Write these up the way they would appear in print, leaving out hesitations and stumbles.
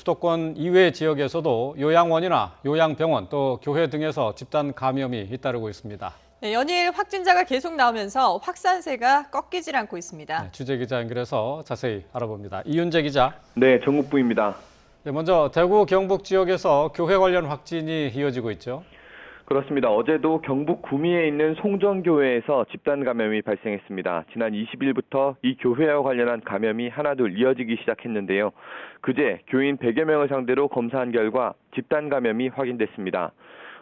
수도권 이외 지역에서도 요양원이나 요양병원 또 교회 등에서 집단 감염이 잇따르고 있습니다. 네, 연일 확진자가 계속 나오면서 확산세가 꺾이질 않고 있습니다. 네, 취재 기자 연결해서 자세히 알아봅니다. 이윤재 기자. 네, 정국부입니다. 네, 먼저 대구 경북 지역에서 교회 관련 확진이 이어지고 있죠. 그렇습니다. 어제도 경북 구미에 있는 송정교회에서 집단 감염이 발생했습니다. 지난 20일부터 이 교회와 관련한 감염이 하나둘 이어지기 시작했는데요. 그제 교인 100여 명을 상대로 검사한 결과 집단 감염이 확인됐습니다.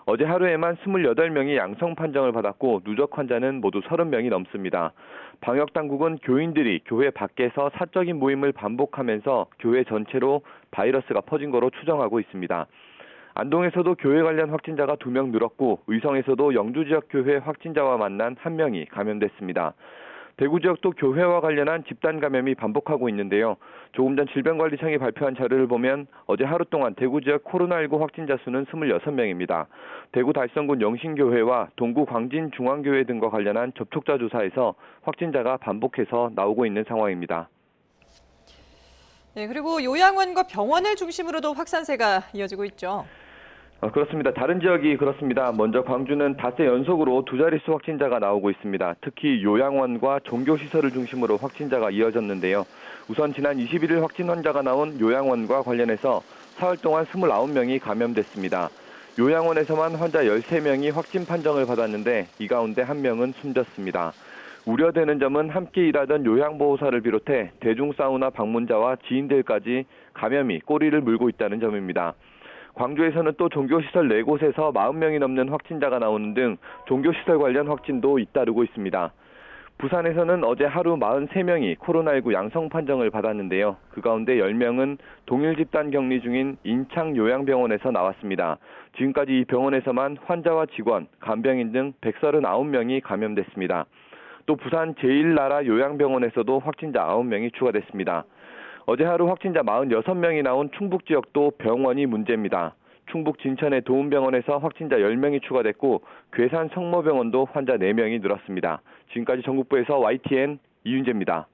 어제 하루에만 28명이 양성 판정을 받았고 누적 환자는 모두 30명이 넘습니다. 방역당국은 교인들이 교회 밖에서 사적인 모임을 반복하면서 교회 전체로 바이러스가 퍼진 거로 추정하고 있습니다. 안동에서도 교회 관련 확진자가 2명 늘었고 의성에서도 영주 지역 교회 확진자와 만난 1명이 감염됐습니다. 대구 지역도 교회와 관련한 집단 감염이 반복하고 있는데요. 조금 전 질병관리청이 발표한 자료를 보면 어제 하루 동안 대구 지역 코로나19 확진자 수는 26명입니다. 대구 달성군 영신교회와 동구 광진중앙교회 등과 관련한 접촉자 조사에서 확진자가 반복해서 나오고 있는 상황입니다. 네, 그리고 요양원과 병원을 중심으로도 확산세가 이어지고 있죠. 그렇습니다. 다른 지역이 그렇습니다. 먼저 광주는 닷새 연속으로 2자릿수 확진자가 나오고 있습니다. 특히 요양원과 종교시설을 중심으로 확진자가 이어졌는데요. 우선 지난 21일 확진 환자가 나온 요양원과 관련해서 사흘 동안 29명이 감염됐습니다. 요양원에서만 환자 13명이 확진 판정을 받았는데 이 가운데 1명은 숨졌습니다. 우려되는 점은 함께 일하던 요양보호사를 비롯해 대중사우나 방문자와 지인들까지 감염이 꼬리를 물고 있다는 점입니다. 광주에서는 또 종교시설 4곳에서 40명이 넘는 확진자가 나오는 등 종교시설 관련 확진도 잇따르고 있습니다. 부산에서는 어제 하루 43명이 코로나19 양성 판정을 받았는데요. 그 가운데 10명은 동일 집단 격리 중인 인창요양병원에서 나왔습니다. 지금까지 이 병원에서만 환자와 직원, 간병인 등 139명이 감염됐습니다. 또 부산 제1나라요양병원에서도 확진자 9명이 추가됐습니다. 어제 하루 확진자 46명이 나온 충북 지역도 병원이 문제입니다. 충북 진천의 도움병원에서 확진자 10명이 추가됐고 괴산 성모병원도 환자 4명이 늘었습니다. 지금까지 전국부에서 YTN 이윤재입니다.